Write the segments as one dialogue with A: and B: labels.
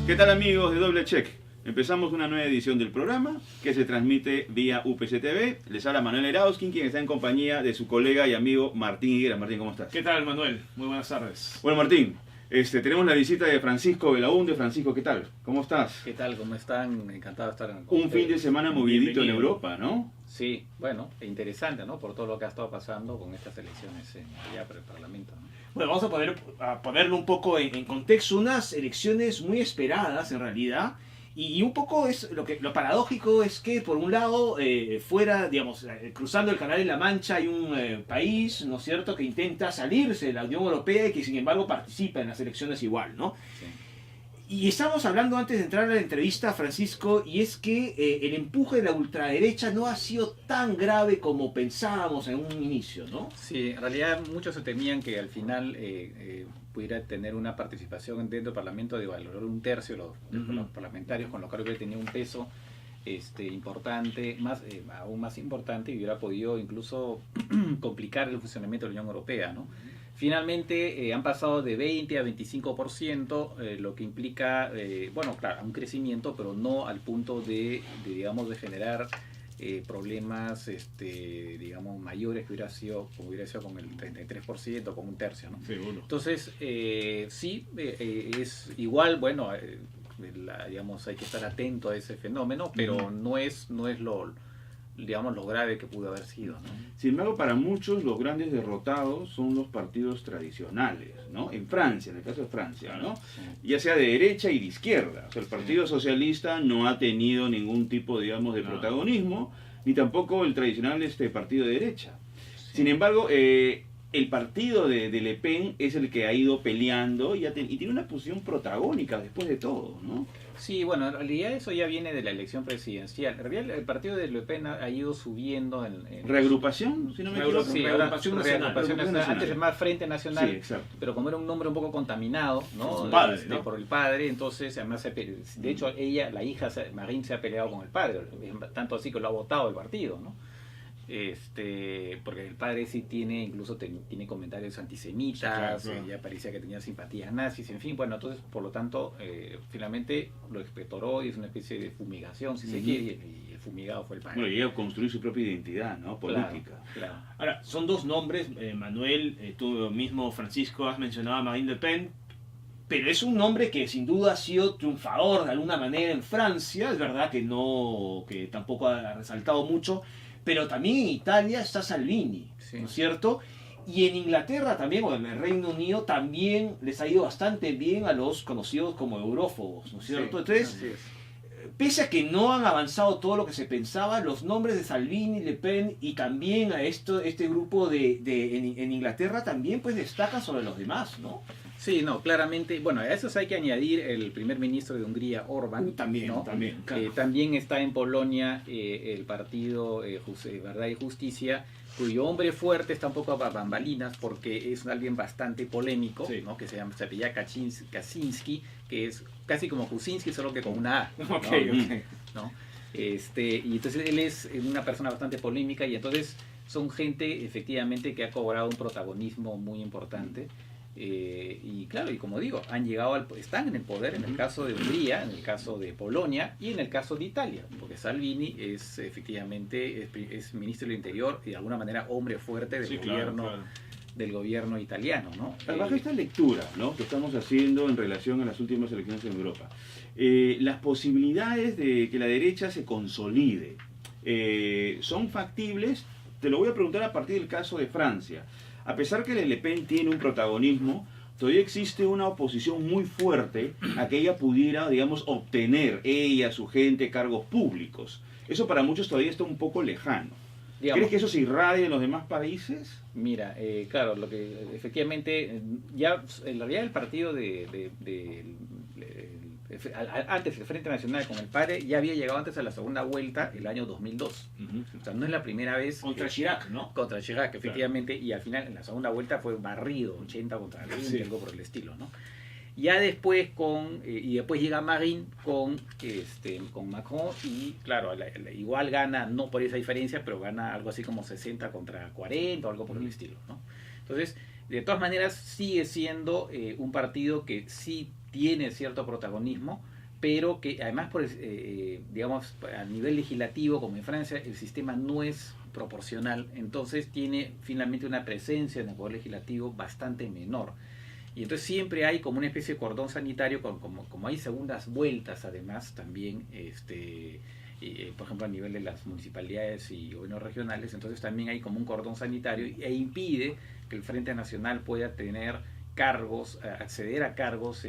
A: ¿Qué tal amigos de Doble Check? Empezamos una nueva edición del programa que se transmite vía UPC TV. Les habla Manuel Erauskin, quien está en compañía de su colega y amigo Martín Higuera. Martín, ¿cómo estás?
B: ¿Qué tal, Manuel? Muy buenas tardes.
A: Bueno, Martín, tenemos la visita de Francisco Belaúnde. Francisco, ¿qué tal? ¿Cómo estás?
C: ¿Qué tal? ¿Cómo están? Encantado de estar con
A: Un
C: ustedes.
A: fin de semana movidito en
B: Bienvenido.
A: Europa, ¿no?
C: Sí, bueno, interesante, ¿no? Por todo lo que ha estado pasando con estas elecciones allá para el Parlamento, ¿no?
B: Bueno, vamos a ponerlo un poco en contexto. Unas elecciones muy esperadas, en realidad. Y un poco es lo paradójico es que, por un lado, fuera, digamos, cruzando el Canal de la Mancha hay un país, ¿no es cierto?, que intenta salirse de la Unión Europea y que, sin embargo, participa en las elecciones igual, ¿no?
C: Sí.
B: Y estábamos hablando antes de entrar a la entrevista, Francisco, y es que el empuje de la ultraderecha no ha sido tan grave como pensábamos en un inicio, ¿no?
C: Sí, en realidad muchos se temían que al final pudiera tener una participación dentro del Parlamento de valor un tercio de los parlamentarios, con lo cual hubiera tenido un peso importante, aún más importante, y hubiera podido incluso complicar el funcionamiento de la Unión Europea, ¿no? Finalmente han pasado de 20 a 25%, lo que implica, bueno, claro, un crecimiento, pero no al punto digamos, de generar problemas, digamos, mayores que hubiera sido con el 33%, con un tercio, ¿no?
B: Seguro.
C: Entonces, sí, es igual, bueno, digamos, hay que estar atento a ese fenómeno, pero no es digamos, lo grave que pudo haber sido, ¿no?
A: Sin embargo, para muchos los grandes derrotados son los partidos tradicionales, ¿no? En Francia, en el caso de Francia, ¿no?
C: Sí.
A: Ya sea de derecha y de izquierda. O sea, el Partido Socialista no ha tenido ningún tipo, digamos, de protagonismo, ni tampoco el tradicional partido de derecha.
C: Sí.
A: Sin embargo, el partido de Le Pen es el que ha ido peleando y tiene una posición protagónica después de todo, ¿no?
C: Sí, bueno, en realidad eso ya viene de la elección presidencial. En realidad el partido de Le Pen ha ido subiendo en
A: ¿Reagrupación? Si no me equivoco.
C: Sí, ahora
B: Reagrupación Nacional.
C: Reagrupación Nacional.
A: Nacional.
C: Antes se llamaba Frente Nacional,
A: Sí, exacto.
C: pero como era un nombre un poco contaminado, ¿no?
B: Su padre, ¿no?
C: Por el padre, entonces además de hecho la hija Marine se ha peleado con el padre, tanto así que lo ha votado el partido, ¿no? Porque el padre sí incluso tiene comentarios antisemitas,
B: Sí, claro.
C: ya parecía que tenía simpatías nazis, en fin, bueno, entonces por lo tanto finalmente lo expectoró y es una especie de fumigación, si se quiere, y el fumigado fue el padre.
A: Bueno, llega a construir su propia identidad, ¿no? Política.
C: Claro.
B: Ahora, son dos nombres, Manuel, tú mismo, Francisco, has mencionado a Marine Le Pen, pero es un nombre que sin duda ha sido triunfador de alguna manera en Francia. Es verdad que tampoco ha resaltado mucho, pero también en Italia está Salvini,
C: Sí.
B: ¿no es cierto? Y en Inglaterra también, o en el Reino Unido, también les ha ido bastante bien a los conocidos como eurófobos, ¿no es cierto?
C: Sí,
B: Entonces,
C: así es.
B: pese a que no han avanzado todo lo que se pensaba, los nombres de Salvini, Le Pen y también a este grupo en Inglaterra también pues destacan sobre los demás, ¿no?
C: Sí, no, claramente, bueno, a eso hay que añadir el primer ministro de Hungría, Orbán,
B: También,
C: ¿no?
B: también. Claro.
C: También está en Polonia el partido Verdad y Justicia, cuyo hombre fuerte está un poco a bambalinas porque es alguien bastante polémico,
B: Sí.
C: ¿no? Que se apellida Kaczynski, que es casi como Kuczynski, solo que con una A, ¿no?
B: Ok, ok.
C: ¿No? Y entonces él es una persona bastante polémica y entonces son gente efectivamente que ha cobrado un protagonismo muy importante. Y claro, y como digo, están en el poder en el caso de Hungría, en el caso de Polonia y en el caso de Italia, porque Salvini es efectivamente es ministro del Interior y de alguna manera hombre fuerte del
B: Sí,
C: gobierno
B: claro.
C: del gobierno italiano, ¿no?
A: Bajo esta lectura, ¿no?, que estamos haciendo en relación a las últimas elecciones en Europa, las posibilidades de que la derecha se consolide son factibles. Te lo voy a preguntar a partir del caso de Francia. A pesar que Le Pen tiene un protagonismo, todavía existe una oposición muy fuerte a que ella pudiera, digamos, obtener, ella, su gente, cargos públicos. Eso para muchos todavía está un poco lejano.
C: Digamos,
A: ¿Crees que eso se irradie en los demás países?
C: Mira, claro, lo que efectivamente ya en realidad el partido antes el Frente Nacional con el padre ya había llegado antes a la segunda vuelta el año 2002. O sea, no es la primera vez
B: Contra Chirac, ¿no?
C: contra Chirac, efectivamente, y al final en la segunda vuelta fue barrido, 80 contra 20,
B: Sí.
C: algo por el estilo, ¿no? Ya después y después llega Marine con Macron y claro, igual gana, no por esa diferencia, pero gana algo así como 60 contra 40 o algo por el estilo, ¿no? Entonces, de todas maneras, sigue siendo un partido que sí tiene cierto protagonismo, pero que además, digamos, a nivel legislativo, como en Francia, el sistema no es proporcional, entonces tiene finalmente una presencia en el poder legislativo bastante menor. Y entonces siempre hay como una especie de cordón sanitario, como hay segundas vueltas además también, por ejemplo a nivel de las municipalidades y gobiernos regionales, entonces también hay como un cordón sanitario e impide que el Frente Nacional pueda tener cargos, acceder a cargos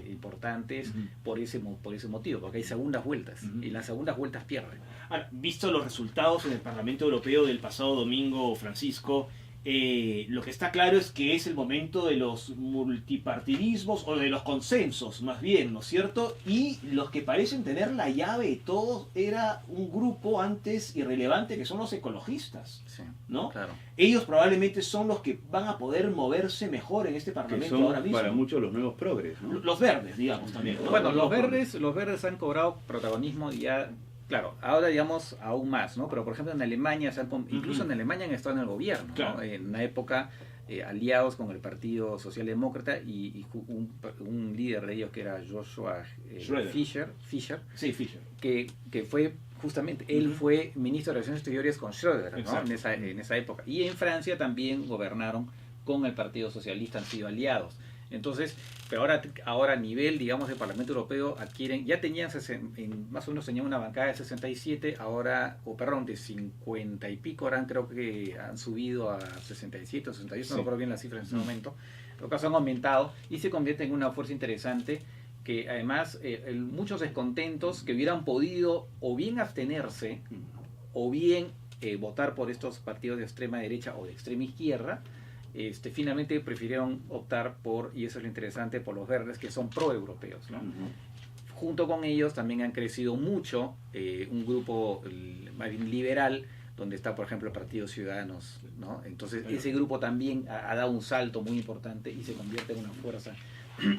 C: importantes por ese motivo, porque hay segundas vueltas y las segundas vueltas pierden.
B: Ahora, visto los resultados en el Parlamento Europeo del pasado domingo, Francisco, lo que está claro es que es el momento de los multipartidismos o de los consensos más bien, ¿no es cierto? Y los que parecen tener la llave de todo era un grupo antes irrelevante que son los ecologistas,
C: Sí,
B: ¿no?
C: claro.
B: Ellos probablemente son los que van a poder moverse mejor en este
A: Que
B: Parlamento
A: son
B: ahora mismo.
A: para muchos los nuevos progres, ¿no?
B: Los verdes, digamos, también, ¿no?
C: Bueno, los verdes han cobrado protagonismo ya, claro, ahora digamos aún más, ¿no? Pero por ejemplo en Alemania, incluso en Alemania han estado en el gobierno, ¿no?
B: Claro.
C: En una época aliados con el Partido Socialdemócrata y un líder de ellos que era Joshua Fischer,
B: Sí, Fischer.
C: que fue justamente, él fue ministro de Relaciones Exteriores con Schröder, ¿no? En esa época. Y en Francia también gobernaron con el Partido Socialista, han sido aliados. Entonces, pero ahora a nivel, digamos, del Parlamento Europeo adquieren, ya tenían, más o menos tenían una bancada de 67, ahora, de 50 y pico, ahora creo que han subido a 67 o 68, no recuerdo bien las cifras en ese momento, los casos han aumentado y se convierte en una fuerza interesante que además muchos descontentos que hubieran podido o bien abstenerse o bien votar por estos partidos de extrema derecha o de extrema izquierda, finalmente prefirieron optar por, y eso es lo interesante, por los verdes que son proeuropeos, ¿no? Junto con ellos también han crecido mucho un grupo más bien liberal, donde está por ejemplo el Partido Ciudadanos, ¿no? Entonces ese grupo también ha dado un salto muy importante y se convierte en una fuerza.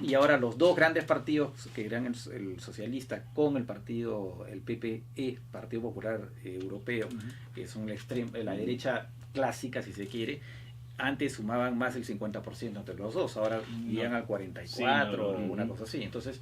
C: Y ahora los dos grandes partidos que eran el socialista con el PPE, Partido Popular Europeo, que son la derecha clásica si se quiere, antes sumaban más del 50% entre los dos, ahora llegan al 44 o una cosa así. Entonces,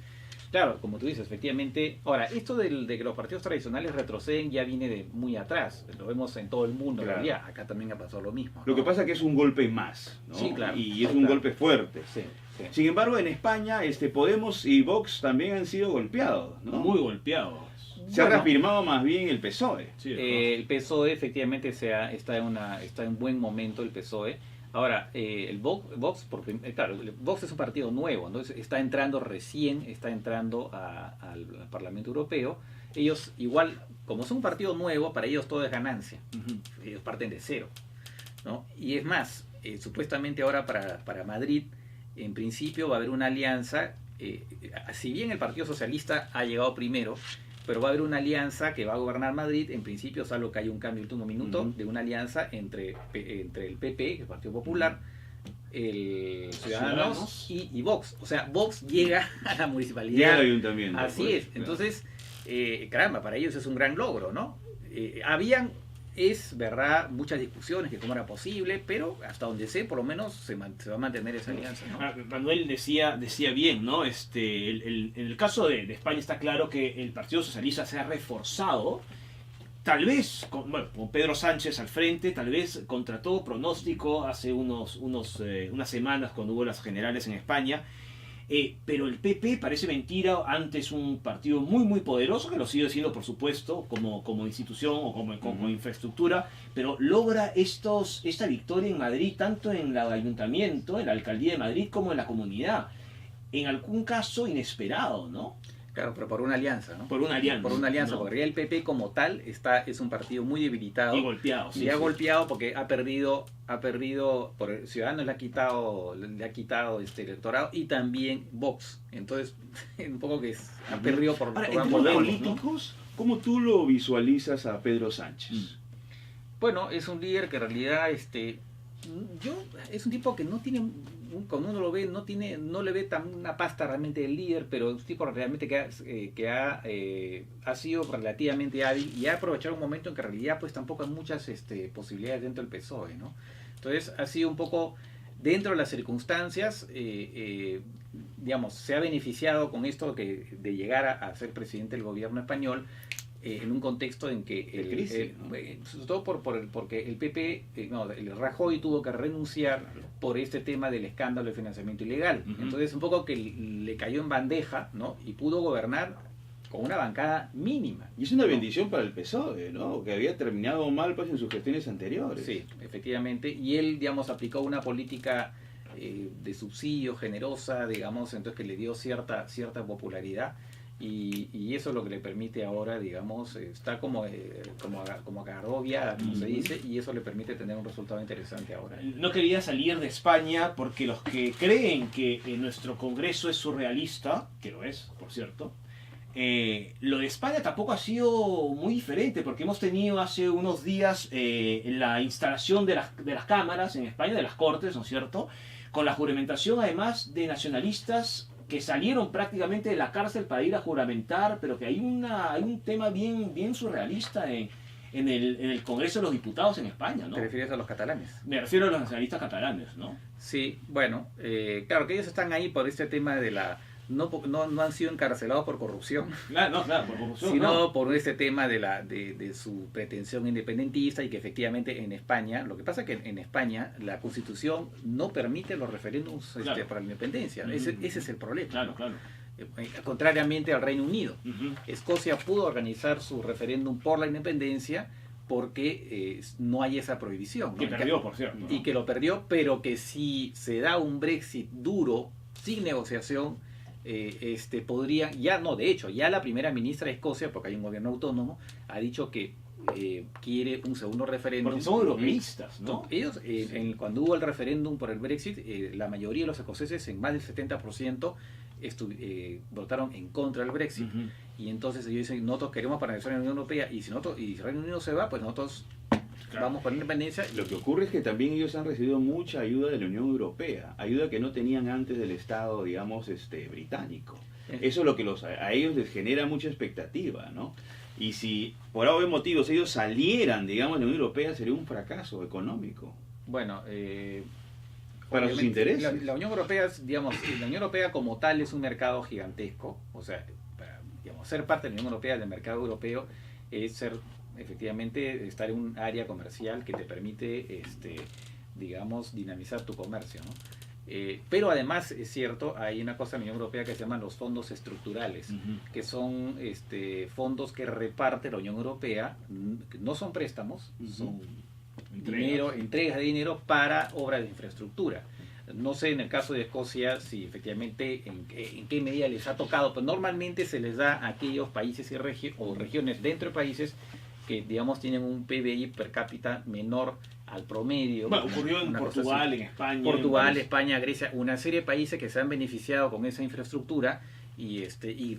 C: claro, como tú dices, efectivamente, ahora, esto de que los partidos tradicionales retroceden ya viene de muy atrás, lo vemos en todo el mundo,
A: Claro.
C: en realidad, acá también ha pasado lo mismo, ¿no?
A: Lo que pasa es que es un golpe más, ¿no?
C: Sí, claro.
A: Y es un golpe fuerte.
C: Sí, sí.
A: Sin embargo, en España, Podemos y Vox también han sido golpeados, ¿no?
B: Muy golpeados.
A: Se ha
C: Bueno,
A: reafirmado más bien el PSOE.
B: Sí,
C: el PSOE efectivamente está en buen momento el PSOE. Ahora, el Vox, claro, el Vox es un partido nuevo, ¿no? Está entrando al Parlamento Europeo. Ellos igual, como son un partido nuevo, para ellos todo es ganancia. Ellos parten de cero, ¿no? Y es más, supuestamente ahora para Madrid, en principio va a haber una alianza, si bien el Partido Socialista ha llegado primero, pero va a haber una alianza que va a gobernar Madrid, en principio, salvo que haya un cambio de último minuto, de una alianza entre el PP, que es el Partido Popular, el Ciudadanos y Vox. O sea, Vox llega a la municipalidad.
A: Llega al ayuntamiento.
C: Así
A: pues,
C: es. Entonces, caramba, para ellos es un gran logro, ¿no? Es verdad, muchas discusiones que cómo era posible, pero hasta donde sé, por lo menos se va a mantener esa alianza, ¿no?
B: Manuel decía bien, ¿no? En el caso de España está claro que el Partido Socialista se ha reforzado, tal vez con Pedro Sánchez al frente, tal vez contra todo pronóstico hace unas semanas cuando hubo las generales en España. Pero el PP parece mentira, antes un partido muy muy poderoso, que lo sigue siendo por supuesto como institución o como infraestructura, pero logra esta victoria en Madrid, tanto en el ayuntamiento, en la alcaldía de Madrid, como en la comunidad, en algún caso inesperado, ¿no?
C: Claro, pero por una alianza, ¿no?
B: Por una alianza, ¿no?
C: Porque el PP como tal es un partido muy debilitado.
B: Y golpeado.
C: Y ha golpeado porque ha perdido, por el Ciudadanos le ha quitado electorado y también Vox. Entonces, un poco que ha perdido por
A: Ahora, en
C: ambos
A: términos
C: lados,
A: políticos, ¿cómo tú lo visualizas a Pedro Sánchez?
C: Bueno, es un líder que en realidad es un tipo que no tiene, cuando uno lo ve, no le ve tan una pasta realmente del líder, pero es un tipo realmente que ha sido relativamente hábil y ha aprovechado un momento en que en realidad pues tampoco hay muchas posibilidades dentro del PSOE, ¿no? Entonces ha sido un poco dentro de las circunstancias digamos, se ha beneficiado con esto de llegar a ser presidente del gobierno español en un contexto en que sobre todo porque el PP, el Rajoy tuvo que renunciar por este tema del escándalo de financiamiento ilegal. Entonces un poco que le cayó en bandeja, ¿no? Y pudo gobernar con una bancada mínima.
A: Y es una bendición para el PSOE, ¿no? Que había terminado mal pues en sus gestiones anteriores.
C: Sí, efectivamente. Y él, digamos, aplicó una política de subsidio generosa, digamos, entonces que le dio cierta popularidad. Y eso es lo que le permite ahora, digamos, está como agarrobiada, como se dice, y eso le permite tener un resultado interesante ahora.
B: No quería salir de España porque los que creen que nuestro Congreso es surrealista, que lo es, por cierto, lo de España tampoco ha sido muy diferente, porque hemos tenido hace unos días la instalación de las cámaras en España, de las Cortes, ¿no es cierto?, con la juramentación además de nacionalistas que salieron prácticamente de la cárcel para ir a juramentar, pero que hay un tema bien surrealista en el Congreso de los Diputados en España, ¿no?
C: ¿Te refieres a los catalanes?
B: Me refiero a los nacionalistas catalanes, ¿no?
C: Sí, bueno, claro que ellos están ahí por este tema de la... No han sido encarcelados por corrupción,
B: Claro, por corrupción,
C: sino por este tema de su pretensión independentista y que efectivamente en España, lo que pasa es que en España la Constitución no permite los referéndums para la independencia. Ese es el problema.
B: Claro.
C: Contrariamente al Reino Unido. Escocia pudo organizar su referéndum por la independencia porque no hay esa prohibición, ¿no?
B: Que perdió, por cierto, ¿no?
C: Y que lo perdió, pero que si se da un Brexit duro, sin negociación, podría, de hecho, ya la primera ministra de Escocia, porque hay un gobierno autónomo, ha dicho que quiere un segundo referéndum.
B: Porque son europeístas, ¿no?
C: Ellos, cuando hubo el referéndum por el Brexit, la mayoría de los escoceses, en más del 70%, votaron en contra del Brexit. Y entonces ellos dicen, nosotros queremos permanecer en la Unión Europea, y si el Reino Unido se va, pues nosotros vamos por la independencia.
A: Lo que ocurre es que también ellos han recibido mucha ayuda de la Unión Europea, ayuda que no tenían antes del Estado, digamos, británico. Eso es lo que a ellos les genera mucha expectativa, ¿no? Y si por algún motivos ellos salieran, digamos, de la Unión Europea, sería un fracaso económico.
C: Bueno,
A: para sus intereses.
C: La Unión Europea, digamos, la Unión Europea como tal es un mercado gigantesco. O sea, ser parte de la Unión Europea, del mercado europeo, es efectivamente estar en un área comercial que te permite, digamos, dinamizar tu comercio, ¿no? Pero además es cierto, hay una cosa en la Unión Europea que se llaman los fondos estructurales, que son fondos que reparte la Unión Europea, que no son préstamos, son entregas de dinero para obras de infraestructura. No sé en el caso de Escocia si efectivamente en qué medida les ha tocado, pero normalmente se les da a aquellos países y regiones dentro de países que, digamos, tienen un PBI per cápita menor al promedio.
B: Bueno, ocurrió en Portugal, en España.
C: Portugal, España, Grecia, una serie de países que se han beneficiado con esa infraestructura y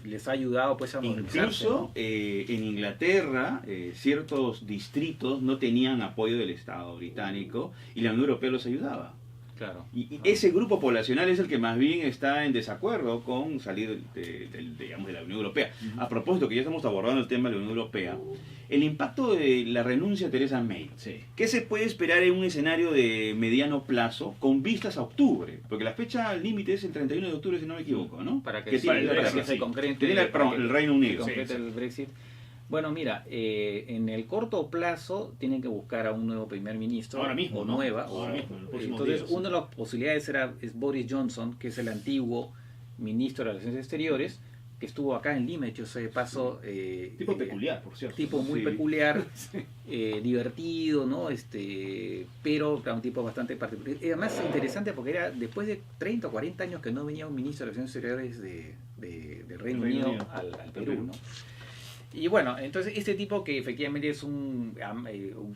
C: les ha ayudado pues a modernizarse.
A: Incluso
C: ¿no?
A: En Inglaterra ciertos distritos no tenían apoyo del Estado británico y la Unión Europea los ayudaba.
C: Claro.
A: Y ese grupo poblacional es el que más bien está en desacuerdo con salir digamos, de la Unión Europea. A propósito, que ya estamos abordando el tema de la Unión Europea, el impacto de la renuncia de Theresa May.
B: Sí.
A: ¿Qué se puede esperar en un escenario de mediano plazo con vistas a octubre? Porque la fecha límite es el 31 de octubre, si no me equivoco, ¿no?
C: Para que,
A: que
C: para
A: tiene,
C: que se concrete
A: el Reino Unido.
C: concrete el Brexit. Bueno, mira, en el corto plazo tienen que buscar a un nuevo primer ministro.
B: Ahora mismo,
C: o
B: ¿no?
C: nueva.
B: Ahora mismo, en los próximos
C: entonces,
B: días,
C: una de las posibilidades es Boris Johnson, que es el antiguo ministro de Relaciones Exteriores, que estuvo acá en Lima, hecho de paso.
B: Tipo peculiar, por cierto.
C: Tipo muy
A: Sí.
C: peculiar, divertido, ¿no? Pero un tipo bastante particular. Y además interesante porque era después de 30 o 40 años que no venía un ministro de Relaciones Exteriores del Reino Unido al Perú, ¿no? Y bueno, entonces este tipo que efectivamente es un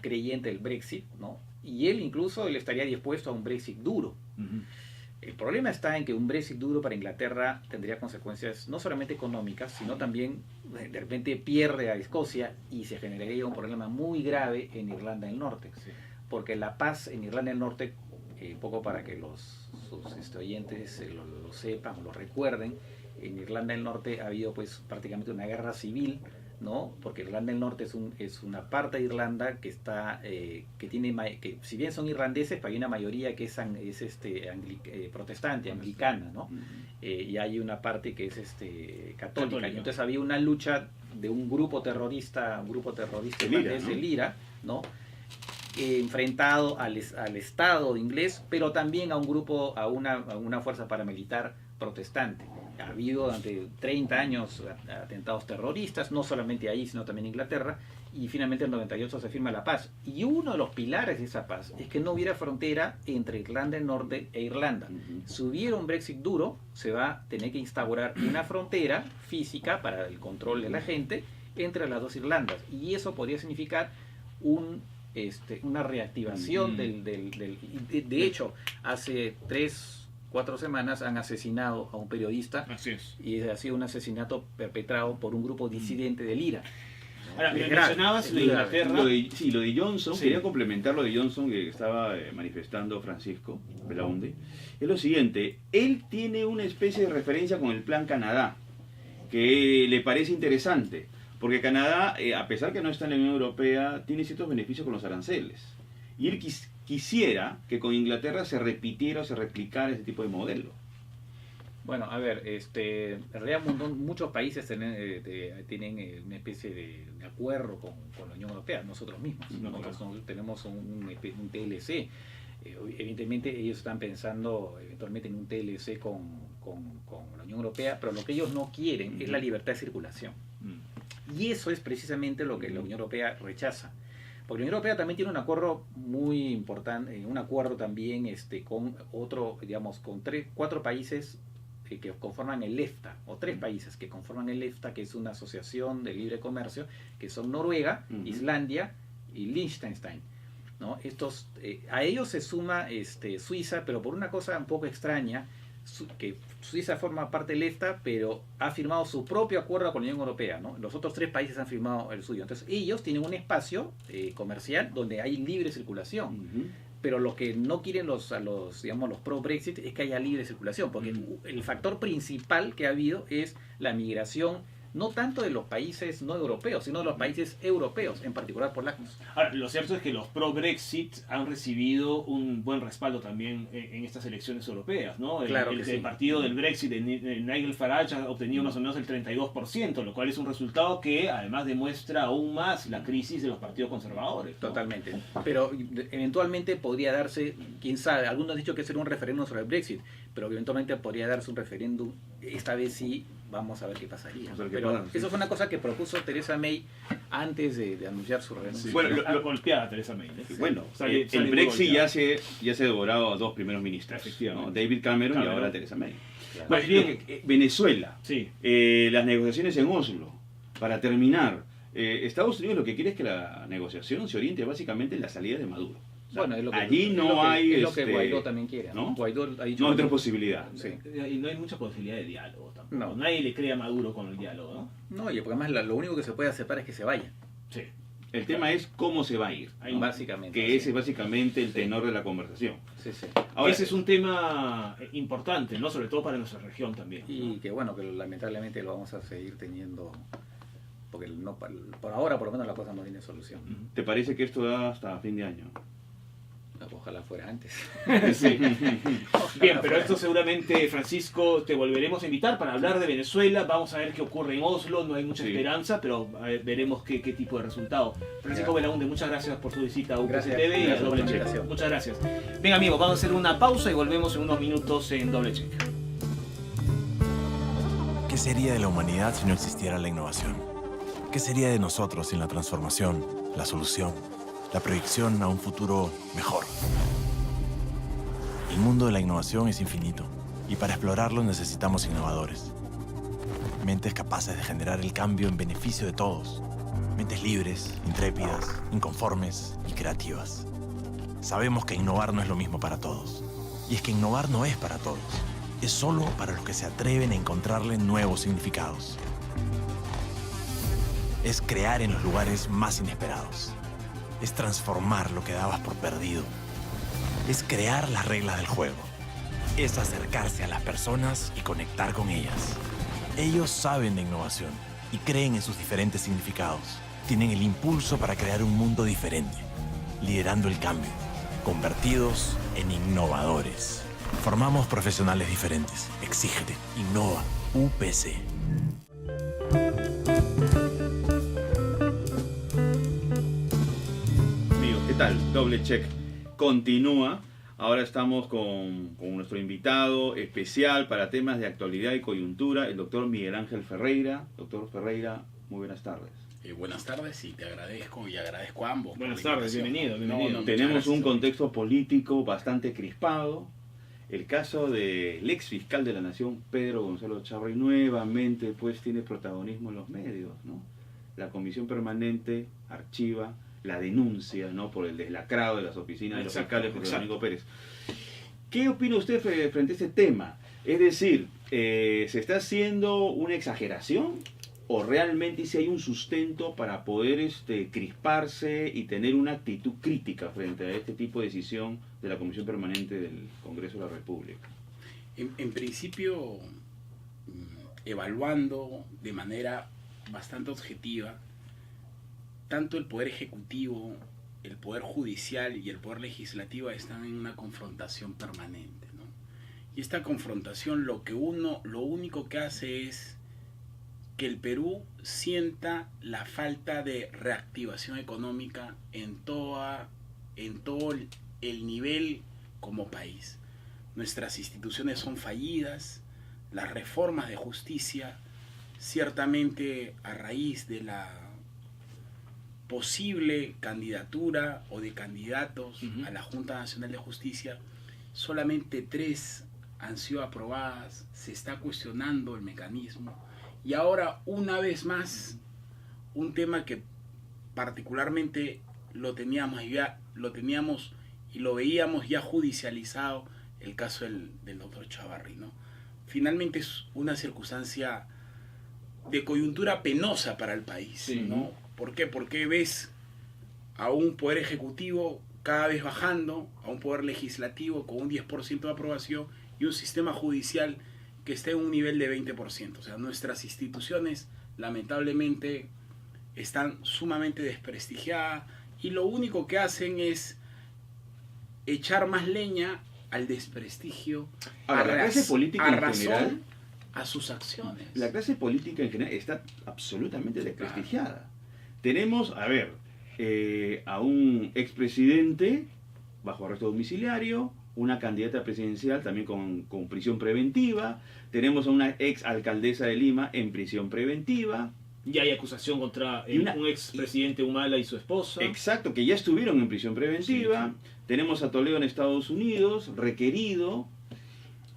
C: creyente del Brexit, ¿no? Y él incluso estaría dispuesto a un Brexit duro. El problema está en que un Brexit duro para Inglaterra tendría consecuencias no solamente económicas, sino también de repente pierde a Escocia y se generaría un problema muy grave en Irlanda del Norte.
B: Sí.
C: Porque la paz en Irlanda del Norte, un poco para que sus oyentes lo sepan o lo recuerden, en Irlanda del Norte ha habido pues prácticamente una guerra civil ¿no? Porque Irlanda del Norte es una parte de Irlanda que está que si bien son irlandeses, pero hay una mayoría que es protestante, anglicana, ¿no? Y hay una parte que es católica. Y entonces había una lucha de un grupo terrorista irlandés, el IRA, ¿no? Enfrentado al Estado inglés, pero también a un grupo, a una fuerza paramilitar protestante. Ha habido durante 30 años atentados terroristas, no solamente ahí, sino también en Inglaterra, y finalmente en el 98 se firma la paz. Y uno de los pilares de esa paz es que no hubiera frontera entre Irlanda del Norte e Irlanda. Si hubiera un Brexit duro, se va a tener que instaurar una frontera física para el control de la gente entre las dos Irlandas. Y eso podría significar una reactivación de hecho, hace 3-4 semanas han asesinado a un periodista.
B: Así es.
C: Y ha sido un asesinato perpetrado por un grupo disidente del IRA.
B: Ahora, mencionabas lo de Inglaterra.
A: Lo de Johnson, sí. Quería complementar lo de Johnson que estaba manifestando Francisco Belaunde. Es lo siguiente, él tiene una especie de referencia con el Plan Canadá, que le parece interesante, porque Canadá, a pesar que no está en la Unión Europea, tiene ciertos beneficios con los aranceles. Y él quisiera que con Inglaterra se repitiera o se replicara ese tipo de modelo.
C: Bueno, a ver, en realidad muchos países tienen una especie de acuerdo con la Unión Europea, nosotros mismos. Nosotros tenemos un TLC. Evidentemente ellos están pensando eventualmente en un TLC con la Unión Europea, pero lo que ellos no quieren es la libertad de circulación. Y eso es precisamente lo que la Unión Europea rechaza. Porque la Unión Europea también tiene un acuerdo muy importante, un acuerdo también con con 4 países que conforman el EFTA, o 3 países que conforman el EFTA, que es una asociación de libre comercio, que son Noruega, Islandia y Liechtenstein, ¿no? A ellos se suma Suiza, pero por una cosa un poco extraña, que Suiza forma parte del EFTA, pero ha firmado su propio acuerdo con la Unión Europea, ¿no? Los otros 3 países han firmado el suyo. Entonces ellos tienen un espacio comercial donde hay libre circulación. Pero lo que no quieren los pro-Brexit es que haya libre circulación, porque el factor principal que ha habido es la migración, no tanto de los países no europeos, sino de los países europeos, en particular polacos.
B: Ahora, lo cierto es que los pro-Brexit han recibido un buen respaldo también en estas elecciones europeas, ¿no?
C: Claro
B: el partido del Brexit de Nigel Farage ha obtenido más o menos el 32%, lo cual es un resultado que además demuestra aún más la crisis de los partidos conservadores, ¿no?
C: Totalmente. Pero eventualmente podría darse, quién sabe, algunos han dicho que será un referéndum sobre el Brexit, pero eventualmente podría darse un referéndum, esta vez sí. Vamos a ver qué pasaría. Pero eso fue una cosa que propuso Theresa May antes de anunciar su renuncia.
B: Sí, bueno, golpeada Theresa May. ¿Eh?
A: Bueno, el Brexit ya se ha devorado a 2 primeros ministros, ¿no? David Cameron y ahora Theresa May. Claro. Más bien, Venezuela, sí. Las negociaciones en Oslo, para terminar, Estados Unidos lo que quiere es que la negociación se oriente básicamente en la salida de Maduro. O sea, allí
C: es lo que Guaidó también quiere, ¿no? Guaidó ha dicho
A: no hay otra posibilidad.
B: Sí. Y no hay mucha posibilidad de diálogo tampoco. No. Nadie le cree a Maduro con el diálogo, ¿no?
C: No, y porque además lo único que se puede aceptar es que se vaya.
A: Sí. El tema es cómo se va a ir.
C: Básicamente.
A: Que ese es básicamente el tenor de la conversación.
B: Sí. Ahora, ese es un tema importante, ¿no? Sobre todo para nuestra región también.
C: Y
B: ¿no?
C: que bueno, que lamentablemente lo vamos a seguir teniendo, porque por ahora por lo menos la cosa no tiene solución.
A: ¿Te parece que esto da hasta fin de año?
C: Ojalá fuera antes.
B: Sí. Bien, pero esto seguramente, Francisco, te volveremos a invitar para hablar de Venezuela. Vamos a ver qué ocurre en Oslo. No hay mucha esperanza, pero veremos qué tipo de resultado. Francisco Belaunde, muchas gracias por tu visita a UPC TV y a Doble Check. Muchas gracias. Bien, amigos, vamos a hacer una pausa y volvemos en unos minutos en Doble Check.
D: ¿Qué sería de la humanidad si no existiera la innovación? ¿Qué sería de nosotros sin la transformación, la solución, la proyección a un futuro mejor? El mundo de la innovación es infinito y para explorarlo necesitamos innovadores. Mentes capaces de generar el cambio en beneficio de todos. Mentes libres, intrépidas, inconformes y creativas. Sabemos que innovar no es lo mismo para todos. Y es que innovar no es para todos. Es solo para los que se atreven a encontrarle nuevos significados. Es crear en los lugares más inesperados. Es transformar lo que dabas por perdido. Es crear las reglas del juego. Es acercarse a las personas y conectar con ellas. Ellos saben de innovación y creen en sus diferentes significados. Tienen el impulso para crear un mundo diferente, liderando el cambio, convertidos en innovadores. Formamos profesionales diferentes. Exígete, innova, UPC.
A: Amigos, ¿qué tal? Doble check continúa. Ahora estamos con nuestro invitado especial para temas de actualidad y coyuntura, el doctor Miguel Ángel Ferreira. Doctor Ferreira, muy buenas tardes.
E: Buenas tardes y te agradezco y agradezco a ambos.
B: Buenas tardes, bienvenido.
A: Tenemos un contexto político bastante crispado. El caso del ex fiscal de la Nación, Pedro Gonzalo Chávez, nuevamente pues tiene protagonismo en los medios, ¿no? La Comisión Permanente archiva la denuncia, ¿no?, por el deslacrado de las oficinas de los fiscales José Domingo Pérez. ¿Qué opina usted frente a este tema? Es decir, ¿se está haciendo una exageración o realmente si hay un sustento para poder crisparse y tener una actitud crítica frente a este tipo de decisión de la Comisión Permanente del Congreso de la República?
E: En principio, evaluando de manera bastante objetiva, tanto el Poder Ejecutivo, el Poder Judicial y el Poder Legislativo están en una confrontación permanente, ¿no? Y esta confrontación lo único que hace es que el Perú sienta la falta de reactivación económica en todo el nivel como país. Nuestras instituciones son fallidas, las reformas de justicia, ciertamente a raíz de la posible candidatura o de candidatos a la Junta Nacional de Justicia, solamente 3 han sido aprobadas, se está cuestionando el mecanismo. Y ahora, una vez más, un tema que particularmente lo teníamos y lo veíamos ya judicializado, el caso del doctor Chávarri, ¿no? Finalmente es una circunstancia de coyuntura penosa para el país, sí, ¿no? ¿Por qué? Porque ves a un poder ejecutivo cada vez bajando, a un poder legislativo con un 10% de aprobación y un sistema judicial que esté en un nivel de 20%. O sea, nuestras instituciones lamentablemente están sumamente desprestigiadas y lo único que hacen es echar más leña al desprestigio,
A: ahora, la clase política en general,
E: a sus acciones.
A: La clase política en general está absolutamente desprestigiada. Claro. Tenemos, a un expresidente bajo arresto domiciliario, una candidata presidencial también con prisión preventiva, tenemos a una ex alcaldesa de Lima en prisión preventiva.
B: Ya hay acusación contra un expresidente Humala y su esposa.
A: Exacto, que ya estuvieron en prisión preventiva. Sí. Tenemos a Toledo en Estados Unidos, requerido.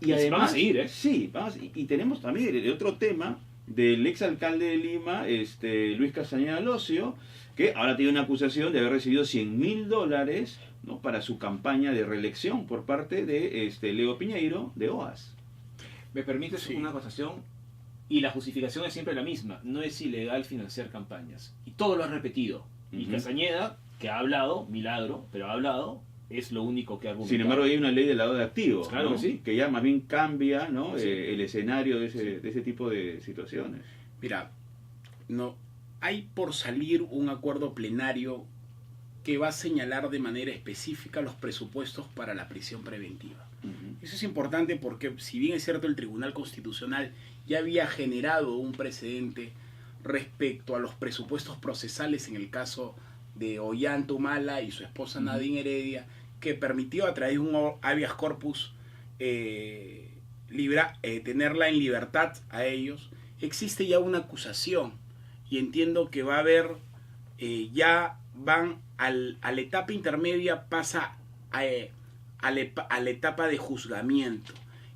A: Y además,
B: vamos a seguir, ¿eh?
A: Sí, y tenemos también el otro tema del exalcalde de Lima, Luis Castañeda Locio, que ahora tiene una acusación de haber recibido $100.000, ¿no?, para su campaña de reelección por parte de Leo Piñeiro de OAS.
B: ¿Me permites una acotación? Y la justificación es siempre la misma. No es ilegal financiar campañas. Y todo lo ha repetido. Y Castañeda, que ha hablado, milagro, pero ha hablado, es lo único que ha argumentado.
A: Sin embargo, hay una ley de lavado de activos,
B: claro,
A: ¿no?,
B: que sí,
A: que ya más bien cambia, ¿no?,
B: sí,
A: el escenario de ese tipo de situaciones.
E: Mira, no hay por salir un acuerdo plenario que va a señalar de manera específica los presupuestos para la prisión preventiva. Eso es importante porque, si bien es cierto, el Tribunal Constitucional ya había generado un precedente respecto a los presupuestos procesales en el caso de Ollanta Humala y su esposa Nadine Heredia, que permitió a través de un habeas corpus tenerla en libertad a ellos, existe ya una acusación y entiendo que va a haber, ya van a la etapa intermedia, pasa a la etapa de juzgamiento.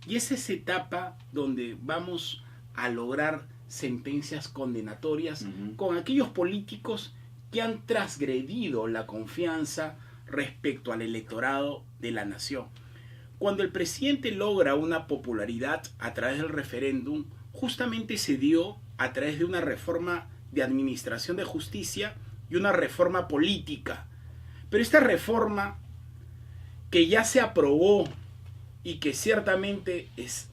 E: Y es esa etapa donde vamos a lograr sentencias condenatorias con aquellos políticos que han transgredido la confianza respecto al electorado de la nación. Cuando el presidente logra una popularidad a través del referéndum, justamente se dio a través de una reforma de administración de justicia y una reforma política. Pero esta reforma, que ya se aprobó y que ciertamente es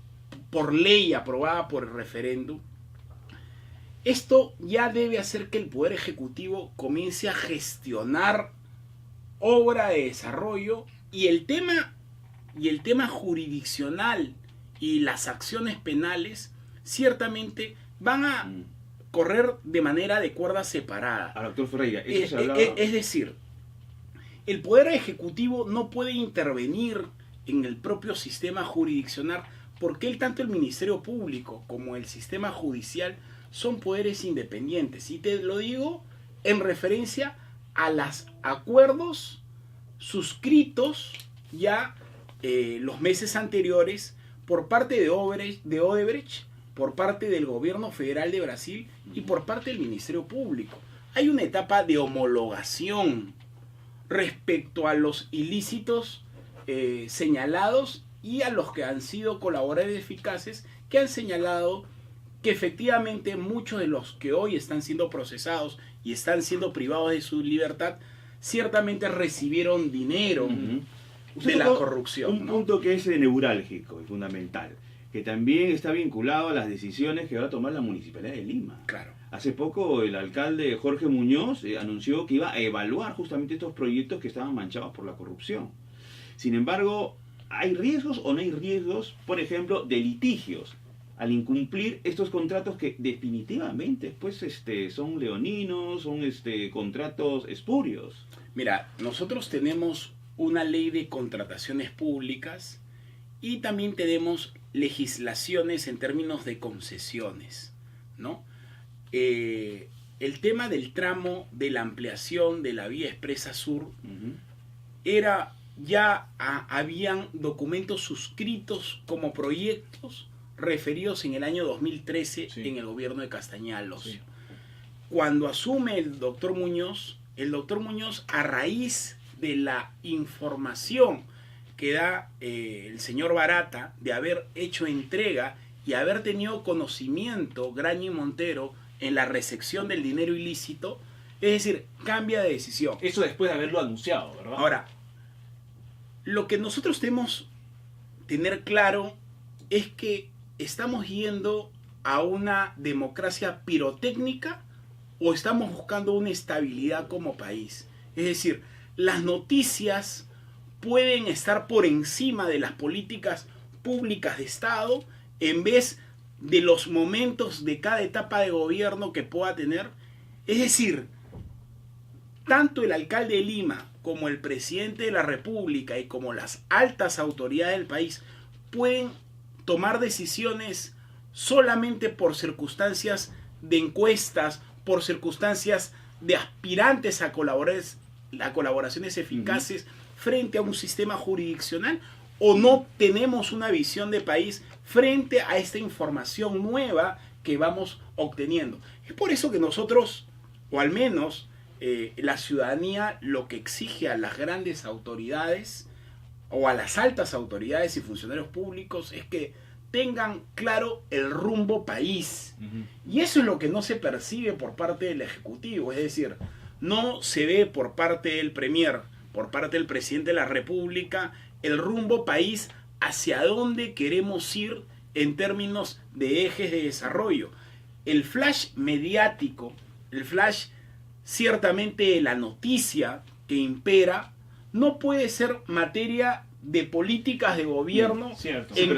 E: por ley aprobada por el referéndum, Esto ya debe hacer que el Poder Ejecutivo comience a gestionar obra de desarrollo y el tema jurisdiccional y las acciones penales ciertamente van a correr de manera de cuerda separada.
A: Doctor Ferreira, eso se hablaba...
E: Es decir, el Poder Ejecutivo no puede intervenir en el propio sistema jurisdiccional porque tanto el Ministerio Público como el sistema judicial son poderes independientes. Y te lo digo en referencia a los acuerdos suscritos ya los meses anteriores por parte de Odebrecht, por parte del gobierno federal de Brasil y por parte del Ministerio Público. Hay una etapa de homologación respecto a los ilícitos señalados y a los que han sido colaboradores eficaces que han señalado que efectivamente muchos de los que hoy están siendo procesados y están siendo privados de su libertad ciertamente recibieron dinero de la corrupción.
A: Un punto que es neurálgico y fundamental, que también está vinculado a las decisiones que va a tomar la Municipalidad de Lima.
E: Claro.
A: Hace poco el alcalde Jorge Muñoz anunció que iba a evaluar justamente estos proyectos que estaban manchados por la corrupción. Sin embargo, ¿hay riesgos o no hay riesgos, por ejemplo, de litigios al incumplir estos contratos que definitivamente pues, son leoninos, son contratos espurios?
E: Mira, nosotros tenemos una ley de contrataciones públicas y también tenemos legislaciones en términos de concesiones, ¿no? El tema del tramo de la ampliación de la vía expresa sur habían documentos suscritos como proyectos referidos en el año 2013 en el gobierno de Castañalos. Sí. Cuando asume el doctor Muñoz, a raíz de la información que da el señor Barata de haber hecho entrega y haber tenido conocimiento, Graña y Montero, en la recepción del dinero ilícito, es decir, cambia de decisión.
B: Eso después de haberlo anunciado, ¿verdad?
E: Ahora, lo que nosotros tenemos que tener claro es que estamos yendo a una democracia pirotécnica o estamos buscando una estabilidad como país. Es decir, las noticias pueden estar por encima de las políticas públicas de Estado en vez de los momentos de cada etapa de gobierno que pueda tener. Es decir, tanto el alcalde de Lima como el presidente de la República y como las altas autoridades del país pueden tomar decisiones solamente por circunstancias de encuestas, por circunstancias de aspirantes a colaboraciones eficaces frente a un sistema jurisdiccional, o no tenemos una visión de país frente a esta información nueva que vamos obteniendo. Es por eso que nosotros, o al menos la ciudadanía, lo que exige a las grandes autoridades o a las altas autoridades y funcionarios públicos es que tengan claro el rumbo país. Y eso es lo que no se percibe por parte del Ejecutivo. Es decir, no se ve por parte del Premier, por parte del Presidente de la República, el rumbo país hacia dónde queremos ir en términos de ejes de desarrollo. El flash mediático, el flash ciertamente de la noticia que impera, no puede ser materia de políticas de gobierno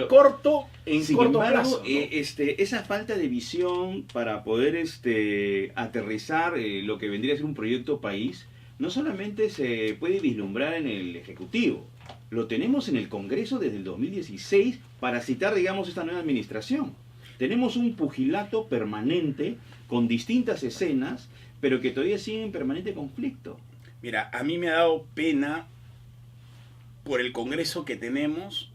E: corto plazo, ¿no?
A: Esa falta de visión para poder aterrizar lo que vendría a ser un proyecto país, no solamente se puede vislumbrar en el Ejecutivo, lo tenemos en el Congreso desde el 2016 para citar, digamos, esta nueva administración. Tenemos un pugilato permanente con distintas escenas, pero que todavía sigue en permanente conflicto.
E: Mira, a mí me ha dado pena por el Congreso que tenemos.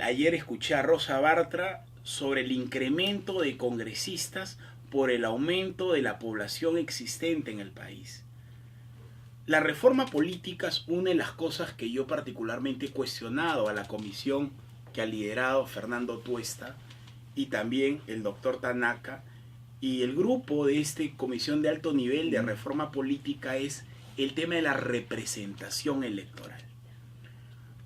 E: Ayer escuché a Rosa Bartra sobre el incremento de congresistas por el aumento de la población existente en el país. La reforma política es una de las cosas que yo particularmente he cuestionado a la comisión que ha liderado Fernando Tuesta y también el doctor Tanaka y el grupo de esta comisión de alto nivel de reforma política es el tema de la representación electoral.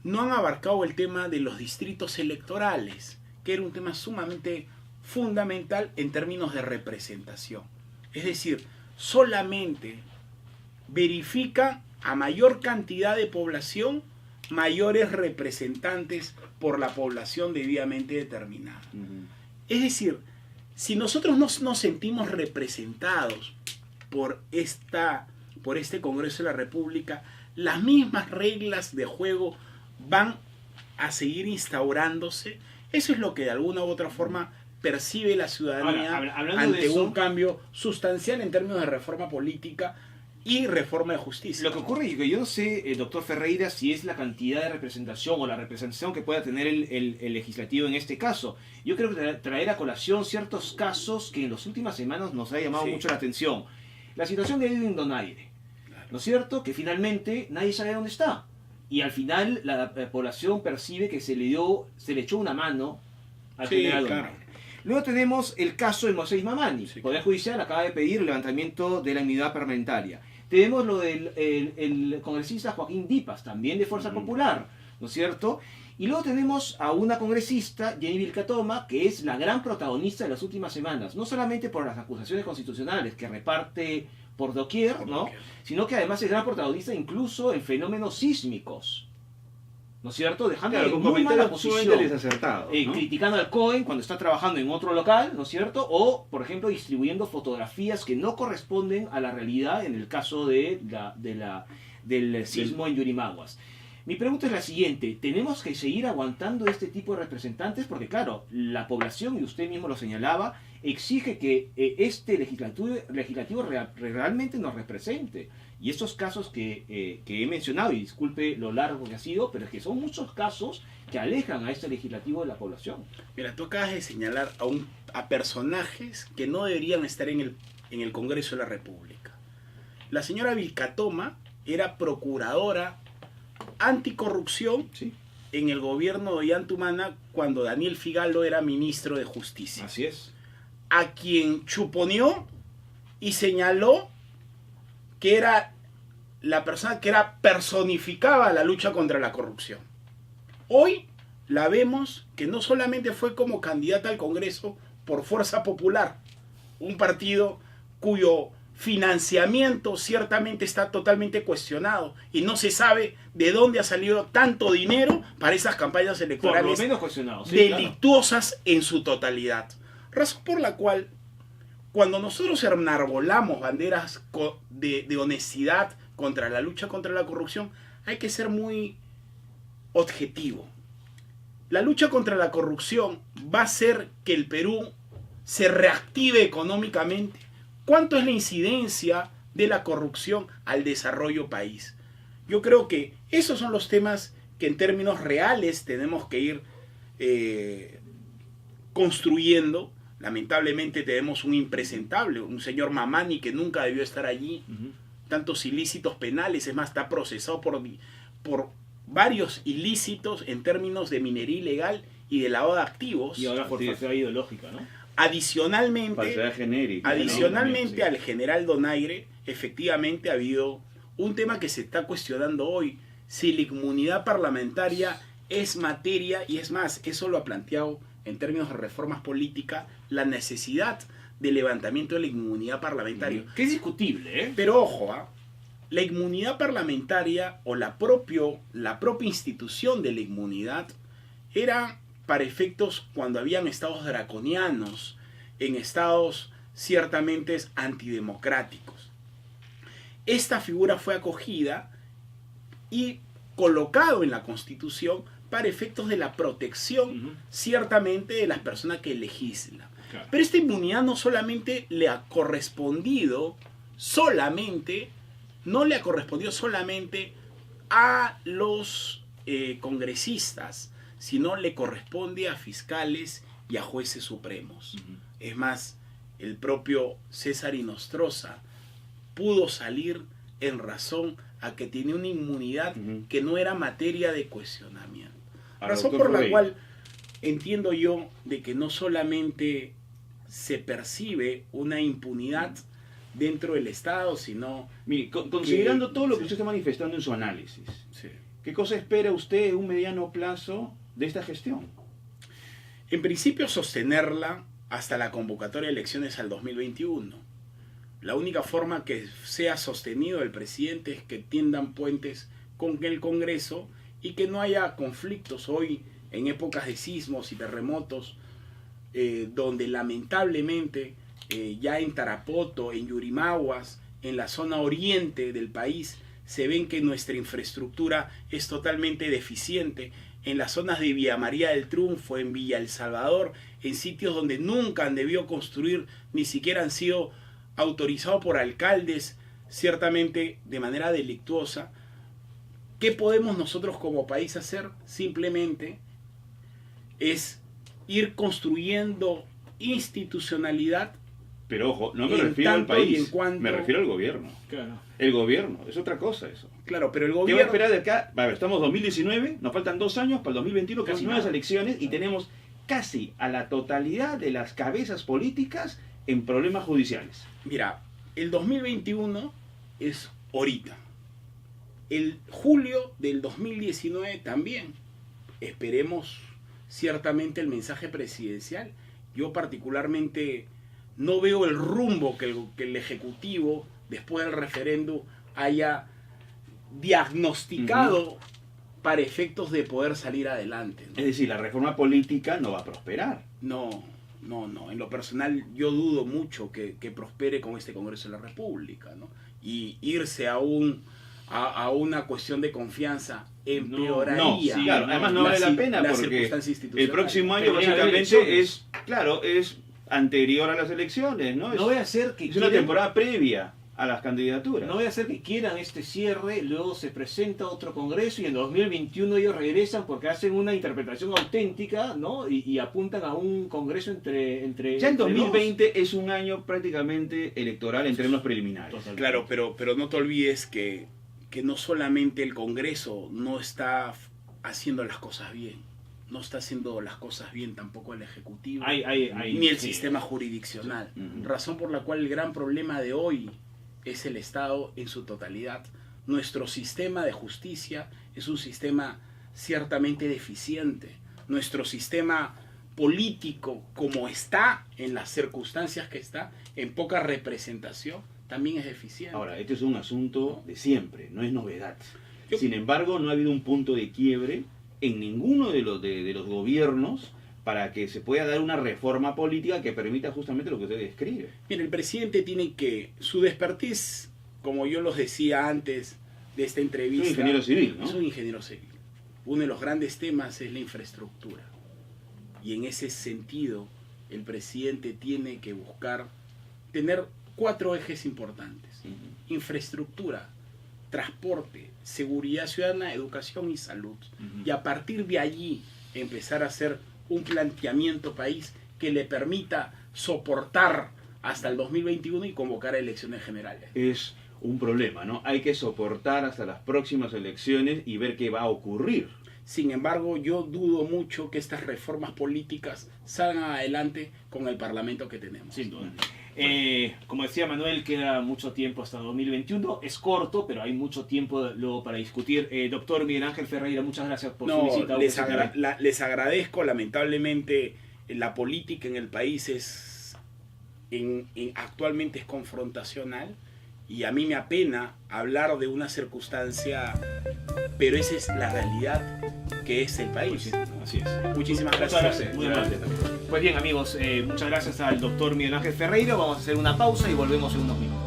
E: No han abarcado el tema de los distritos electorales, que era un tema sumamente fundamental en términos de representación. Es decir, solamente verifica a mayor cantidad de población mayores representantes por la población debidamente determinada. Es decir, si nosotros no nos sentimos representados por este Congreso de la República, las mismas reglas de juego van a seguir instaurándose. Eso es lo que de alguna u otra forma percibe la ciudadanía ante un cambio sustancial en términos de reforma política y reforma de justicia.
B: Lo que ocurre es que yo no sé, doctor Ferreira, si es la cantidad de representación o la representación que pueda tener el legislativo en este caso. Yo creo que traer a colación ciertos casos que en las últimas semanas nos ha llamado mucho la atención. La situación de Edwin Donaire, ¿no es cierto? Que finalmente nadie sabe dónde está. Y al final la población percibe que se le echó una mano al general Donaire. Luego tenemos el caso de Moisés Mamani. El Poder Judicial acaba de pedir el levantamiento de la inmunidad parlamentaria. Tenemos lo del el congresista Joaquín Dipas, también de Fuerza Popular, ¿no es cierto? Y luego tenemos a una congresista, Jenny Vilcatoma, que es la gran protagonista de las últimas semanas, no solamente por las acusaciones constitucionales que reparte por doquier, ¿no? Sino que además es gran protagonista incluso en fenómenos sísmicos, ¿no es cierto? Dejando
A: con
B: muy mala posición,
A: desacertado, ¿no?
B: criticando al COEN cuando está trabajando en otro local, ¿no es cierto? O, por ejemplo, distribuyendo fotografías que no corresponden a la realidad en el caso del sismo en Yurimaguas. Mi pregunta es la siguiente: ¿tenemos que seguir aguantando este tipo de representantes? Porque claro, la población, y usted mismo lo señalaba, exige que este legislativo realmente nos represente. Y estos casos que he mencionado, y disculpe lo largo que ha sido, pero es que son muchos casos que alejan a este legislativo de la población.
E: Mira, tú acabas de señalar a personajes que no deberían estar en el Congreso de la República. La señora Vilcatoma era procuradora anticorrupción en el gobierno de Ollantumala cuando Daniel Figallo era ministro de Justicia.
B: Así es.
E: A quien chuponeó y señaló que era la persona que personificaba la lucha contra la corrupción. Hoy la vemos que no solamente fue como candidata al Congreso por Fuerza Popular, un partido cuyo financiamiento ciertamente está totalmente cuestionado y no se sabe de dónde ha salido tanto dinero para esas campañas electorales,
B: por lo menos cuestionado, sí,
E: delictuosas, claro, en su totalidad. Razón por la cual, cuando nosotros enarbolamos banderas de honestidad contra la lucha contra la corrupción, hay que ser muy objetivo. La lucha contra la corrupción va a hacer que el Perú se reactive económicamente. ¿Cuánto es la incidencia de la corrupción al desarrollo país? Yo creo que esos son los temas que en términos reales tenemos que ir construyendo. Lamentablemente tenemos un impresentable, un señor Mamani que nunca debió estar allí. Tantos ilícitos penales, es más, está procesado por varios ilícitos en términos de minería ilegal y de lavado de activos.
B: Y ahora por falsedad ideológica, ¿no?
E: Adicionalmente al general Donaire, efectivamente ha habido un tema que se está cuestionando hoy: si la inmunidad parlamentaria es materia, y es más, eso lo ha planteado en términos de reformas políticas, la necesidad de levantamiento de la inmunidad parlamentaria.
B: Que es discutible, ¿eh?
E: Pero ojo, la inmunidad parlamentaria o la propia institución de la inmunidad era para efectos cuando habían estados draconianos, en estados ciertamente antidemocráticos. Esta figura fue acogida y colocado en la Constitución para efectos de la protección ciertamente de las personas que legislan. Claro. Pero esta inmunidad no solamente le ha correspondido a los congresistas, sino le corresponde a fiscales y a jueces supremos. Es más, el propio César Inostroza pudo salir en razón a que tenía una inmunidad que no era materia de cuestionamiento. Razón por la cual entiendo yo de que no solamente se percibe una impunidad dentro del Estado, sino...
A: Mire, considerando todo lo que usted está manifestando en su análisis, ¿qué cosa espera usted en un mediano plazo de esta gestión?
E: En principio, sostenerla hasta la convocatoria de elecciones al 2021. La única forma que sea sostenido el presidente es que tiendan puentes con el Congreso y que no haya conflictos hoy en épocas de sismos y terremotos, donde lamentablemente ya en Tarapoto, en Yurimaguas, en la zona oriente del país, se ven que nuestra infraestructura es totalmente deficiente. En las zonas de Villa María del Triunfo, en Villa El Salvador, en sitios donde nunca han debido construir, ni siquiera han sido autorizados por alcaldes, ciertamente de manera delictuosa. ¿Qué podemos nosotros como país hacer? Simplemente es ir construyendo institucionalidad.
A: Pero ojo, no me refiero al país,
E: cuanto...
A: me refiero al gobierno.
B: Claro.
A: El gobierno, es otra cosa eso.
E: Claro, pero el
A: ¿Qué va a
E: gobierno...
A: esperar de acá? A ver, estamos en 2019, nos faltan 2 años para el 2021, casi
E: Casi
A: nuevas
E: nada.
A: elecciones, y tenemos casi a la totalidad de las cabezas políticas en problemas judiciales.
E: Mira, el 2021 es ahorita. El julio del 2019 también. Esperemos ciertamente el mensaje presidencial. Yo particularmente no veo el rumbo que el Ejecutivo, después del referéndum, haya diagnosticado para efectos de poder salir adelante, ¿no?
A: Es decir, la reforma política no va a prosperar.
E: No. En lo personal yo dudo mucho que prospere con este Congreso de la República, ¿no? Y irse a una cuestión de confianza empeoraría.
A: No, sí, claro, además no vale la pena porque
E: circunstancia
A: el
E: institucional.
A: próximo año
B: Pero viene a haber
A: básicamente
B: elecciones.
A: es anterior a las elecciones, ¿no?
B: No voy a hacer que
A: Es una
B: quieran-
A: temporada previa a las candidaturas.
B: No voy a hacer que quieran este cierre, luego se presenta otro congreso y en 2021 ellos regresan porque hacen una interpretación auténtica, ¿no? Y apuntan a un congreso entre
A: Ya en
B: entre
A: 2020 es un año prácticamente electoral en términos preliminares.
B: Totalmente.
E: Claro, pero no te olvides que no solamente el Congreso no está haciendo las cosas bien, no está haciendo las cosas bien tampoco el Ejecutivo, ni el
B: sí.
E: sistema jurisdiccional.
A: Ujú.
E: Razón por la cual el gran problema de hoy es el Estado en su totalidad. Nuestro sistema de justicia es un sistema ciertamente deficiente. Nuestro sistema político, como está, en las circunstancias que está, en poca representación, también es deficiente.
A: Ahora, este es un asunto de siempre, no es novedad.
E: Yo-
A: Sin embargo, no ha habido un punto de quiebre en ninguno de los gobiernos para que se pueda dar una reforma política que permita justamente lo que usted describe.
E: Mira, el presidente tiene que, su expertise, como yo los decía antes de esta
A: Es
E: entrevista,
A: un ingeniero civil, ¿no?
E: es un ingeniero civil. Uno de los grandes temas es la infraestructura. Y en ese sentido, el presidente tiene que buscar tener 4 ejes importantes.
A: Ujú.
E: Infraestructura, transporte, seguridad ciudadana, educación y salud.
A: Ujú.
E: Y a partir de allí empezar a hacer un planteamiento país que le permita soportar hasta el 2021 y convocar a elecciones generales.
A: Es un problema, ¿no? Hay que soportar hasta las próximas elecciones y ver qué va a ocurrir.
E: Sin embargo, yo dudo mucho que estas reformas políticas salgan adelante con el Parlamento que tenemos.
B: Sin duda. Como decía Manuel, queda mucho tiempo hasta 2021. Es corto, pero hay mucho tiempo luego para discutir. Doctor Miguel Ángel Ferreira, muchas gracias por su
E: No,
B: visita.
E: les agradezco. Lamentablemente, la política en el país actualmente es confrontacional y a mí me apena hablar de una circunstancia, pero esa es la realidad que es el país.
B: Así es.
E: Muchísimas
B: Muchas
E: gracias.
B: gracias. Muy amable. Pues bien, amigos, muchas gracias al doctor Miguel Ángel Ferreira. Vamos a hacer una pausa y volvemos en unos minutos.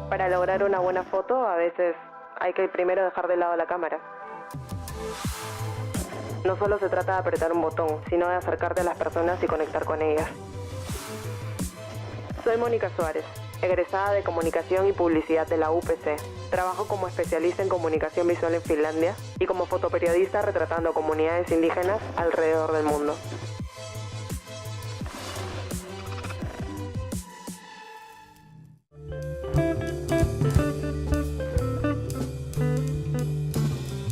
F: Para lograr una buena foto, a veces hay que primero dejar de lado la cámara. No solo se trata de apretar un botón, sino de acercarte a las personas y conectar con ellas. Soy Mónica Suárez, egresada de Comunicación y Publicidad de la UPC. Trabajo como especialista en comunicación visual en Finlandia y como fotoperiodista retratando comunidades indígenas alrededor del mundo.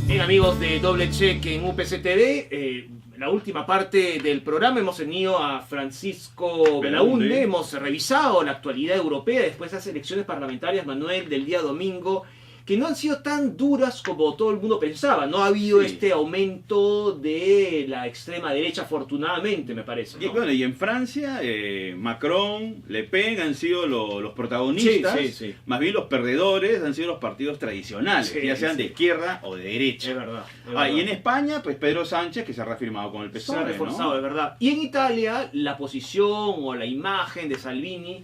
B: Bien, amigos de Doble Check en UPC TV, la última parte del programa hemos tenido a Francisco Belaunde, hemos revisado la actualidad europea después de las elecciones parlamentarias, Manuel, del día domingo, que no han sido tan duras como todo el mundo pensaba. No ha habido
A: Sí.
B: este aumento de la extrema derecha, afortunadamente, me parece, ¿no?
A: Y bueno, y en Francia, Macron, Le Pen han sido los protagonistas,
B: Sí, sí, sí.
A: más bien los perdedores han sido los partidos tradicionales,
B: Sí,
A: ya sean
B: sí.
A: de izquierda o de derecha.
B: Es verdad.
A: Y en España, pues Pedro Sánchez, que se ha reafirmado con el
B: se ha
A: PSOE,
B: reforzado,
A: ¿no?
B: de verdad. Y en Italia, la posición o la imagen de Salvini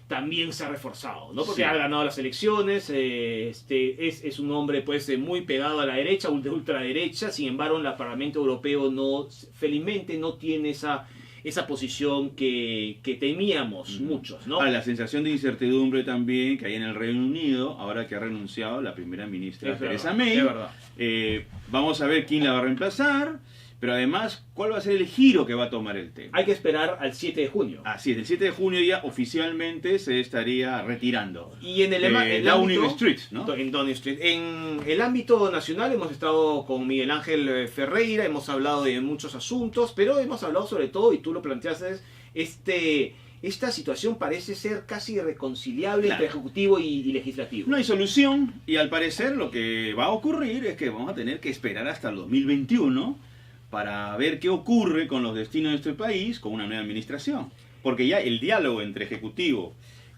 B: también se ha reforzado, ¿no? Porque
A: Sí.
B: ha ganado las elecciones, es un hombre pues muy pegado a la derecha, de ultraderecha, sin embargo en el Parlamento Europeo no, felizmente no tiene esa posición que temíamos muchos, ¿no?
A: La sensación de incertidumbre también que hay en el Reino Unido, ahora que ha renunciado la primera ministra
B: Es
A: Theresa
B: verdad,
A: May.
B: es verdad.
A: Vamos a ver quién la va a reemplazar, pero además, ¿cuál va a ser el giro que va a tomar el tema?
B: Hay que esperar al 7 de junio.
A: Así es, el 7 de junio ya oficialmente se estaría retirando.
B: Y en el
A: Downing
B: ámbito,
A: Street, ¿no?
B: En Downing Street. En el ámbito nacional hemos estado con Miguel Ángel Ferreira, hemos hablado de muchos asuntos, pero hemos hablado sobre todo, y tú lo planteaste, esta situación parece ser casi irreconciliable
A: Claro.
B: entre ejecutivo y legislativo.
A: No hay solución y al parecer lo que va a ocurrir es que vamos a tener que esperar hasta el 2021 para ver qué ocurre con los destinos de este país con una nueva administración. Porque ya el diálogo entre ejecutivo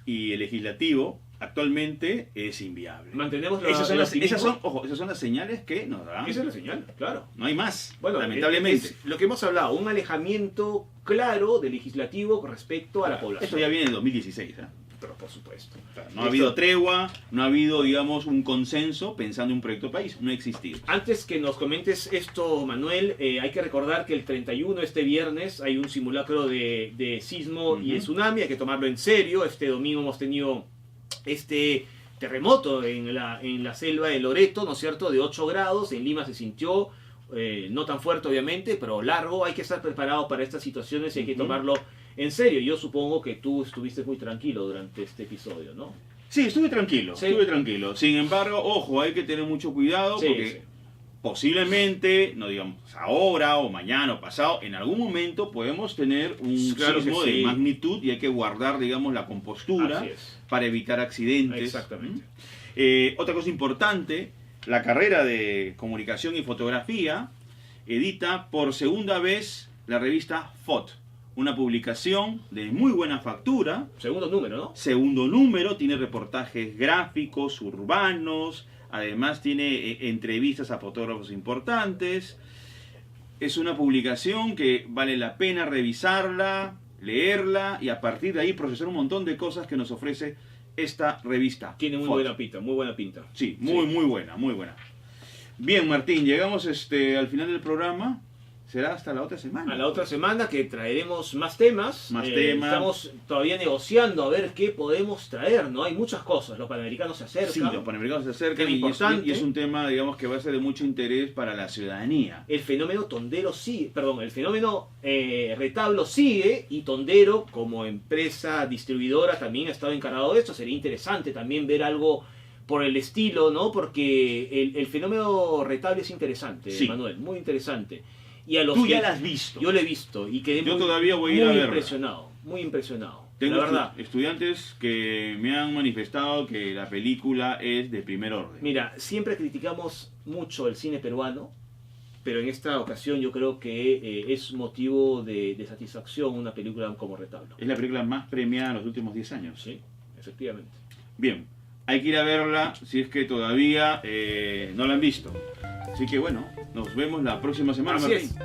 A: y el legislativo actualmente es inviable.
B: Mantenemos
A: Esas son,
B: el optimismo.
A: esas son las señales que nos dan.
B: Esa es la señal, claro.
A: No hay más,
B: Bueno,
A: lamentablemente.
B: es lo que hemos hablado, un alejamiento claro del legislativo con respecto a la población.
A: Esto ya viene en 2016.
B: Pero por supuesto.
A: No ha habido tregua, no ha habido, digamos, un consenso pensando en un proyecto país. No ha existido.
B: Antes que nos comentes esto, Manuel, hay que recordar que el 31, este viernes, hay un simulacro de sismo y de tsunami. Hay que tomarlo en serio. Este domingo hemos tenido este terremoto en la selva de Loreto, ¿no es cierto?, de 8 grados. En Lima se sintió, no tan fuerte obviamente, pero largo. Hay que estar preparado para estas situaciones y hay que tomarlo en serio. Yo supongo que tú estuviste muy tranquilo durante este episodio, ¿no?
A: Sí, estuve tranquilo,
B: Sí.
A: estuve tranquilo. Sin embargo, ojo, hay que tener mucho cuidado
B: Sí,
A: porque
B: sí.
A: posiblemente, no digamos ahora o mañana o pasado, en algún momento podemos tener un
B: Claro que
A: sismo
B: sí.
A: de magnitud y hay que guardar, digamos, la compostura
B: Así es.
A: para evitar accidentes.
B: Exactamente.
A: Otra cosa importante, la carrera de comunicación y fotografía edita por segunda vez la revista FOT, una publicación de muy buena factura.
B: Segundo número, ¿no?
A: Segundo número, tiene reportajes gráficos, urbanos, además tiene entrevistas a fotógrafos importantes. Es una publicación que vale la pena revisarla, leerla y a partir de ahí procesar un montón de cosas que nos ofrece esta revista.
B: Tiene muy
A: FOT.
B: buena pinta, muy buena pinta.
A: Sí, muy buena, muy buena. Bien, Martín, llegamos al final del programa. Será hasta la otra semana.
B: A la otra semana que traeremos más temas.
A: Más temas.
B: Estamos todavía negociando a ver qué podemos traer, ¿no? Hay muchas cosas. Los panamericanos se acercan.
A: Sí, los panamericanos se acercan
B: Tema
A: y
B: importante.
A: es un tema, digamos, que va a ser de mucho interés para la ciudadanía.
B: El fenómeno Tondero sigue, perdón, el fenómeno Retablo sigue y Tondero como empresa distribuidora también ha estado encargado de esto. Sería interesante también ver algo por el estilo, ¿no? Porque el fenómeno Retablo es interesante,
A: Sí.
B: Manuel, muy interesante. Y a los
A: Tú
B: que-
A: ya la has visto.
B: Yo lo he visto y quedé
A: Yo
B: muy,
A: todavía voy a ir
B: muy
A: a verla.
B: impresionado, muy impresionado.
A: Tengo
B: la verdad.
A: estudiantes que me han manifestado que la película es de primer orden.
B: Mira, siempre criticamos mucho el cine peruano, pero en esta ocasión yo creo que es motivo de satisfacción una película como Retablo.
A: Es la película más premiada en los últimos 10 años.
B: Sí, efectivamente.
A: Bien, hay que ir a verla si es que todavía no la han visto. Así que bueno, nos vemos la próxima semana,
B: Así
A: Martín.
B: es.